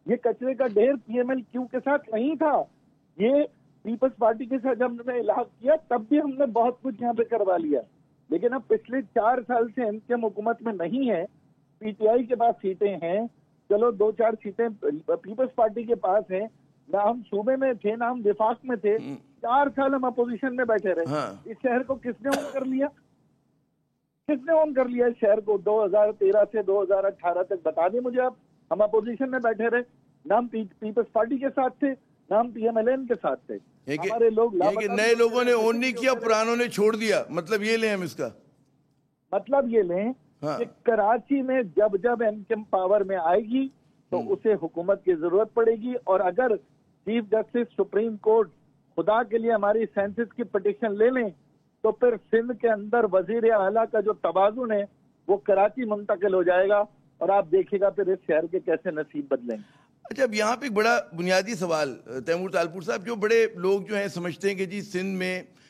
یہ کچرے کا ڈھیر پی ایم ایل کیو کے ساتھ نہیں تھا, یہ پیپلز پارٹی کے ساتھ جب ہم نے الحاق کیا تب بھی ہم نے بہت کچھ یہاں پہ کروا لیا. لیکن اب پچھلے 4 سال سے ایم کیو ایم حکومت میں نہیں ہے, پی ٹی آئی کے پاس سیٹیں ہیں, چلو 2-4 سیٹیں پیپلز پارٹی کے پاس ہیں, نہ ہم صوبے میں تھے نہ ہم وفاق میں تھے, 4 سال ہم اپوزیشن میں بیٹھے رہے. اس شہر کو کس نے اون کر لیا؟ کس نے اون کر لیا اس شہر کو 2013 سے 2018 تک؟ بتا دیں مجھے آپ. ہم اپوزیشن میں بیٹھے رہے, نہ ہم پیپلز پارٹی کے ساتھ تھے نہ ہم پی ایم ایل این کے ساتھ تھے. ہمارے لوگ نئے لوگوں نے اون نہیں کیا, پرانوں نے چھوڑ دیا, مطلب یہ لیں ہم اس کا مطلب یہ لیں کہ کراچی میں جب ایم کیو ایم پاور میں آئے گی تو اسے حکومت کی ضرورت پڑے گی. اور اگر چیف جسٹس سپریم کورٹ خدا کے لیے ہماری سینسس کی پٹیشن لے لیں تو پھر سندھ کے اندر وزیر اعلیٰ کا جو توازن ہے وہ کراچی منتقل ہو جائے گا, اور آپ دیکھیے گا پھر اس شہر کے کیسے نصیب بدلیں گے. اچھا اب یہاں پہ ایک بڑا بنیادی سوال تیمور تالپور صاحب, جو بڑے لوگ جو ہیں سمجھتے ہیں کہ جی سندھ میں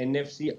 NFC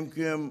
MQM,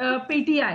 PTI।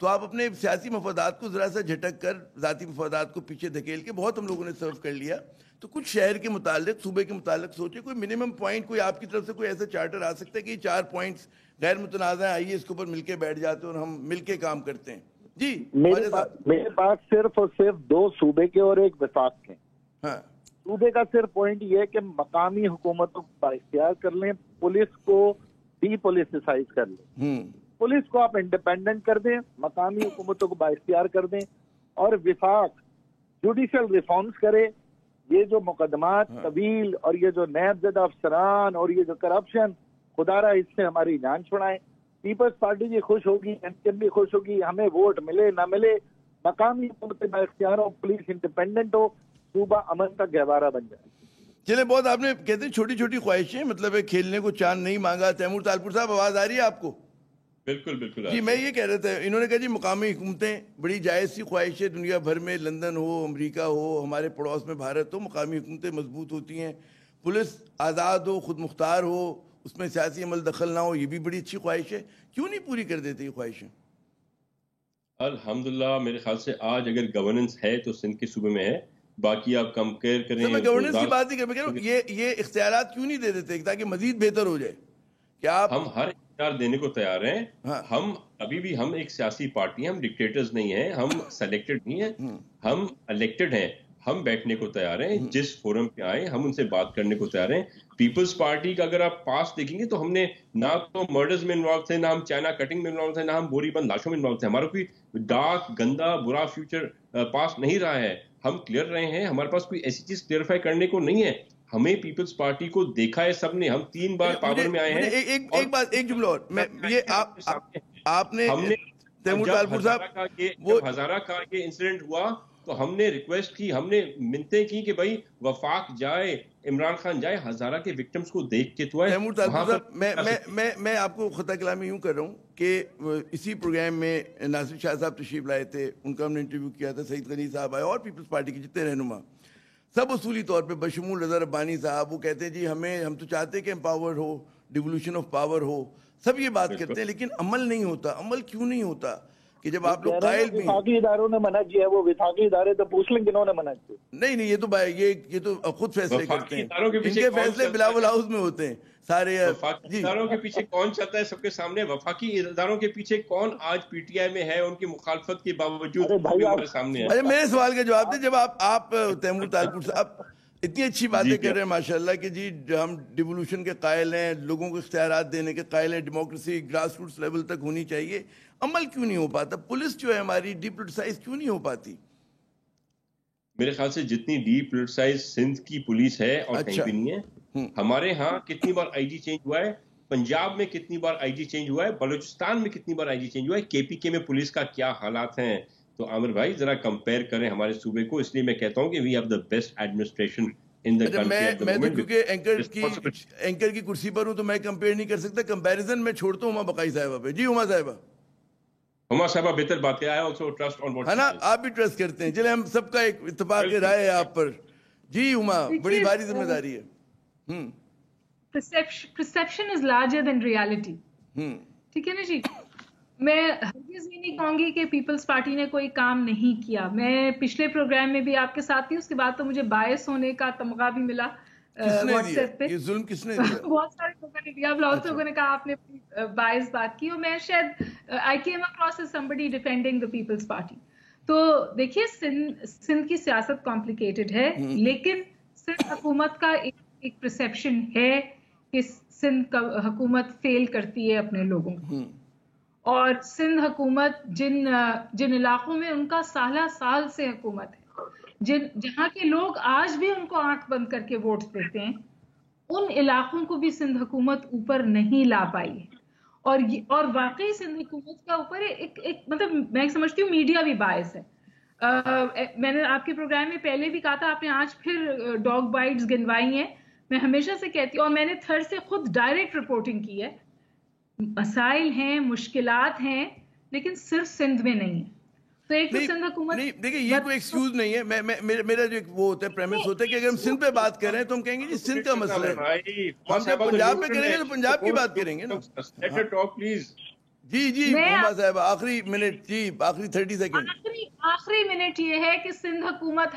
تو آپ اپنے سیاسی مفادات کو ذرا سا جھٹک کر ذاتی مفادات کو پیچھے دھکیل کے بہت ہم لوگوں نے سرو کر لیا. تو کچھ شہر کے متعلق, صوبے کے متعلق سوچے, کوئی منیمم پوائنٹ, کوئی آپ کی طرف سے کوئی ایسا چارٹر آ سکتا ہے کہ یہ 4 پوائنٹس غیر متنازع ہیں, آئیے اس کے اوپر مل کے بیٹھ جاتے ہیں اور ہم مل کے کام کرتے ہیں. جی میرے پاس صرف اور صرف 2 صوبے کے اور 1 وفاق کے. ہاں, صوبے کا صرف پوائنٹ یہ ہے کہ مقامی حکومتوں کو بااختیار کر لیں, پولیس کو ڈی پولیسائز کر لیں. پولیس کو آپ انڈیپینڈنٹ کر دیں, مقامی حکومتوں کو بااختیار کر دیں, اور وفاق جوڈیشل ریفارمز کرے. یہ جو مقدمات طویل اور یہ جو نیب زدہ افسران اور یہ جو کرپشن, خدا را اس سے ہماری جان چھڑائیں. پیپلز پارٹی بھی خوش ہوگی, این پی ایم بھی خوش ہوگی, ہمیں ووٹ ملے نہ ملے, مقامی حکومت بااختیار ہو, پولیس انڈیپینڈنٹ ہو, صوبہ امن کا گہوارہ بن جائے. چلے بہت آپ نے کہتے ہیں چھوٹی چھوٹی خواہشیں, مطلب ہے کھیلنے کو چاند نہیں مانگا. تیمور تالپور صاحب آواز آ رہی ہے آپ کو؟ بالکل بالکل. جی میں یہ کہہ رہا تھا, انہوں نے کہا جی مقامی حکومتیں بڑی جائز سی خواہش ہے, دنیا بھر میں لندن ہو, امریکہ ہو, ہمارے پڑوس میں بھارت ہو, مقامی حکومتیں مضبوط ہوتی ہیں, پولیس آزاد ہو, خود مختار ہو, اس میں سیاسی عمل دخل نہ ہو, یہ بھی بڑی اچھی خواہش ہے. کیوں نہیں پوری کر دیتے یہ خواہشیں؟ الحمدللہ میرے خیال سے آج اگر گورننس ہے تو سندھ کے صوبے میں ہے. باقی آپ کمپیئر کریں, میں گورننس کی بات نہیں کر رہا ہوں, یہ اختیارات کیوں نہیں دے دیتے تاکہ مزید بہتر ہو جائے؟ کیا آپ, ہم ہر اختیار دینے کو تیار ہیں. ہم ابھی بھی ہم ایک سیاسی پارٹی ہیں, ہم ڈکٹیٹرز نہیں ہیں, ہم سلیکٹڈ نہیں ہیں, ہم الیکٹڈ ہیں. ہم بیٹھنے کو تیار ہیں, جس فورم پہ آئے ہم ان سے بات کرنے کو تیار ہیں. پیپلز پارٹی کا اگر آپ پاس دیکھیں گے تو ہم نے نہ تو مرڈرز میں انوالو تھے, نہ ہم چائنا کٹنگ میں انوالو تھے, نہ ہم بوری بند لاشوں میں انوالو تھے. ہمارا کوئی ڈارک گندا برا فیوچر پاس نہیں رہا ہے. ہم کلیئر رہے ہیں, ہمارے پاس کوئی ایسی چیز کلیئرفائی کرنے کو نہیں ہے. ہمیں پیپلز پارٹی کو دیکھا ہے سب نے, ہم 3 بار پاور میں آئے ہیں. ایک بات, ایک جملہ اور, میں یہ آپ نے تیمور تالپور صاحب, وہ ہزارہ کا یہ انسیڈنٹ ہوا تو ہم نے ریکویسٹ کی, ہم نے منتیں کی کہ بھائی وفاق جائے, عمران خان جائے, ہزارہ کے وکٹمز کو دیکھ کے تو ہے. تیمور تالپور صاحب, میں آپ کو خطہ کلامی یوں کر رہا ہوں کہ اسی پروگرام میں ناصر شاہ صاحب تشریف لائے تھے, ان کا ہم نے انٹرویو کیا تھا, سعید غنی صاحب آئے, اور پیپلز پارٹی کے جتنے رہنما سب اصولی طور پہ بشمول رضا ربانی صاحب, وہ کہتے ہیں جی ہم تو چاہتے ہیں کہ امپاور ہو, ڈیولوشن آف پاور ہو, سب یہ بات کرتے ہیں, لیکن عمل نہیں ہوتا. عمل کیوں نہیں ہوتا کہ جب آپ لوگ قائل بھی, وفاقی اداروں نے منع کیا ہے, وہ وفاقی ادارے تو پوچھ لیں کنہوں نے منع کیا. نہیں یہ تو خود فیصلے کرتے ہیں, ان کے فیصلے بلاول ہاؤس میں ہوتے ہیں سارے. وفاقی اداروں کے پیچھے کون چلتا ہے سب کے سامنے؟ وفاقی اداروں کے پیچھے کون آج پی ٹی آئی میں ہے, ان کی مخالفت کے باوجود ہمارے سامنے ہے. ارے میرے سوال کا جواب دیں, جب آپ تیمور تالپور صاحب اتنی اچھی باتیں کر رہے ہیں ماشاءاللہ کہ جی ہم ڈیولوشن کے قائل ہیں, لوگوں کو اختیارات دینے کے قائل ہیں, ڈیموکریسی گراس روٹس لیول تک ہونی چاہیے, عمل کیوں نہیں ہو پاتا؟ پولیس جو ہے ہماری ڈی پولیٹیسائز کیوں نہیں ہو پاتی؟ میرے خیال سے جتنی ڈی پولیٹیسائز سندھ کی پولیس ہے اور کہیں بھی نہیں ہے. ہمارے ہاں کتنی بار آئی جی چینج ہوا ہے, پنجاب میں کتنی بار آئی جی چینج ہوا ہے, بلوچستان میں کتنی بار آئی جی چینج ہوا ہے, کے پی کے میں پولیس کا کیا حالات ہیں. تو عامر بھائی ذرا کمپیئر کریں ہمارے صوبے کو. اس لیے میں کہتا ہوں کہ we have the best administration in the country. میں تو کیونکہ اینکر کی کرسی پر ہوں تو میں کمپیئر نہیں کر سکتا, کمپیریزن میں چھوڑتا ہوں ہما بقائی صاحبہ پہ. جی ہما صاحبہ, ہما صاحبہ بہتر بات ہے, آلسو ٹرسٹ آن واٹ, ہے نا, آپ بھی ٹرسٹ کرتے ہیں. چلے ہم سب کا ایک اتفاق رائے ہے آپ پر. جی ہما, بڑی بھاری ذمہ داری ہے. perception is larger than reality. ٹھیک ہے نا جی. میں ہرگز یہ نہیں کہوں گی کہ پیپلز پارٹی نے کوئی کام نہیں کیا. میں پچھلے پروگرام میں بھی آپ کے ساتھ تھی, اس کے بعد تو مجھے باعث ہونے کا تمغہ بھی ملا واٹس ایپ پہ. یہ ظلم کس نے دیا؟ بہت سارے لوگوں نے دیا, بہت لوگوں نے کہا آپ نے باعث بات کی, اور میں شاید I came across as somebody defending the Peoples Party. تو دیکھیے سندھ کی سیاست کمپلیکیٹڈ ہے, لیکن سندھ حکومت کا ایک پرسیپشن ہے کہ سندھ حکومت فیل کرتی ہے اپنے لوگوں کو, اور سندھ حکومت جن علاقوں میں ان کا سالہ سال سے حکومت ہے, جہاں کے لوگ آج بھی ان کو آنکھ بند کر کے ووٹ دیتے ہیں, ان علاقوں کو بھی سندھ حکومت اوپر نہیں لا پائی ہے. اور واقعی سندھ حکومت کا اوپر ایک مطلب میں سمجھتی ہوں میڈیا بھی باعث ہے. میں نے آپ کے پروگرام میں پہلے بھی کہا تھا, آپ نے آج پھر ڈاگ بائٹس گنوائی ہیں. میں ہمیشہ سے کہتی ہوں, اور میں نے تھر سے خود ڈائریکٹ رپورٹنگ کی ہے, مسائل ہیں, مشکلات ہیں, لیکن صرف سندھ میں نہیں ہے. تو ایک تو سندھ حکومت, دیکھیں یہ کوئی ایکسکیوز نہیں ہے. میرا جو وہ ہوتا ہے پریمس ہوتا ہے کہ اگر ہم سندھ پہ بات کر رہے ہیں تو ہم کہیں گے جی سندھ کا مسئلہ ہے. ہم جب پنجاب پہ کریں گے تو پنجاب کی بات کریں گے نا. جی جی محمد صاحب آخری منٹ، جی آخری 30 سیکنڈ. آخری منٹ یہ ہے کہ سندھ حکومت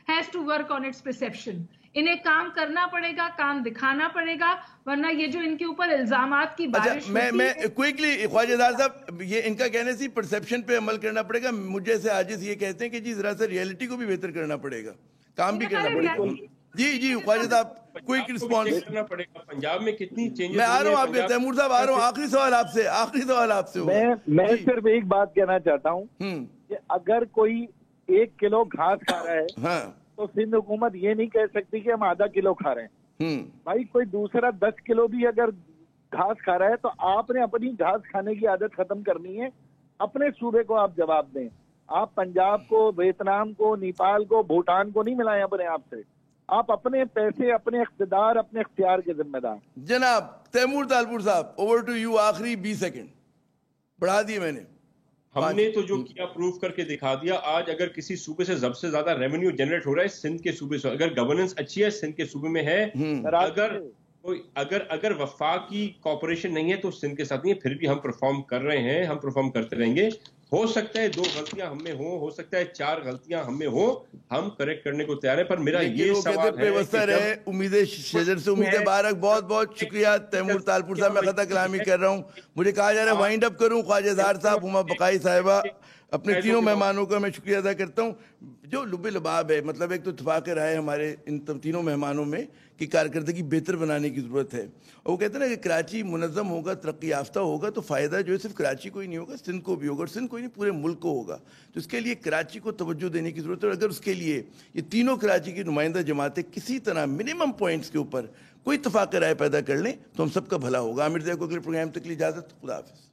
has to work on its perception. انہیں کام کرنا پڑے گا، کام دکھانا پڑے گا، ورنہ یہ جو ان کے اوپر الزامات کی بارش ہوتی ہے. میں کوئکلی خواجہ زار صاحب، یہ ان کا کہنے سے پرسیپشن پہ عمل کرنا پڑے گا. مجھے سے عاجز یہ کہتے ہیں کہ جی ذرا سا ریئلٹی کو بھی بہتر کرنا پڑے گا، کام بھی کرنا پڑے گا. جی جی خواجہ صاحب کوئک رسپانس. پنجاب میں کتنی چینجز. میں آ رہا ہوں آپ کے تیمور صاحب، آ رہا ہوں. آخری سوال آپ سے میں صرف ایک بات کہنا چاہتا ہوں کہ اگر کوئی 1 کلو گھاس کھا رہا ہے تو سندھ حکومت یہ نہیں کہہ سکتی کہ ہم آدھا کلو کھا رہے ہیں. بھائی کوئی دوسرا 10 کلو بھی اگر گھاس کھا رہا ہے تو آپ نے اپنی گھاس کھانے کی عادت ختم کرنی ہے. اپنے صوبے کو آپ جواب دیں. آپ پنجاب کو، ویتنام کو، نیپال کو، بھوٹان کو نہیں ملائیں اپنے آپ سے. آپ اپنے پیسے، اپنے اقتدار، اپنے اختیار کے ذمہ دار. جناب تیمور طالپور صاحب اوور ٹو یو. آخری 20 سیکنڈ بڑھا دیے میں نے. ہم نے تو جو کیا پروف کر کے دکھا دیا. آج اگر کسی صوبے سے سب سے زیادہ ریونیو جنریٹ ہو رہا ہے سندھ کے صوبے سے. اگر گورننس اچھی ہے سندھ کے صوبے میں ہے. اگر وفاقی کوآپریشن نہیں ہے تو سندھ کے ساتھ نہیں ہے. پھر بھی ہم پرفارم کر رہے ہیں، ہم پرفارم کرتے رہیں گے. ہو سکتا ہے 2 غلطیاں ہم میں ہوں، ہو سکتا ہے 4 غلطیاں ہم میں ہوں، ہم کریکٹ کرنے کو تیار ہیں. پر میرا یہ سوال ہے امید شجر سے امید بارک. بہت بہت شکریہ تیمور طالپور صاحب. میں خطا کلامی کر رہا ہوں. مجھے کہا جا رہا ہے وائنڈ اپ کروں. خواجہ زار صاحب، ہما بقائی صاحبہ، اپنے تینوں مہمانوں کا میں شکریہ ادا کرتا ہوں. جو لب لباب ہے، مطلب ایک تو اتفاق رائے ہمارے ان تینوں مہمانوں میں کہ کارکردگی بہتر بنانے کی ضرورت ہے. اور وہ کہتے ہیں نا کہ کراچی منظم ہوگا، ترقی یافتہ ہوگا تو فائدہ جو ہے صرف کراچی کو ہی نہیں ہوگا، سندھ کو بھی ہوگا. اور سندھ کو ہی نہیں پورے ملک کو ہوگا. تو اس کے لیے کراچی کو توجہ دینے کی ضرورت ہے. اور اگر اس کے لیے یہ تینوں کراچی کی نمائندہ جماعتیں کسی طرح منیمم پوائنٹس کے اوپر کوئی اتفاق رائے پیدا کر لیں تو ہم سب کا بھلا ہوگا. عامر زیب کو اگلے پروگرام تک کی اجازت. خدا حافظ.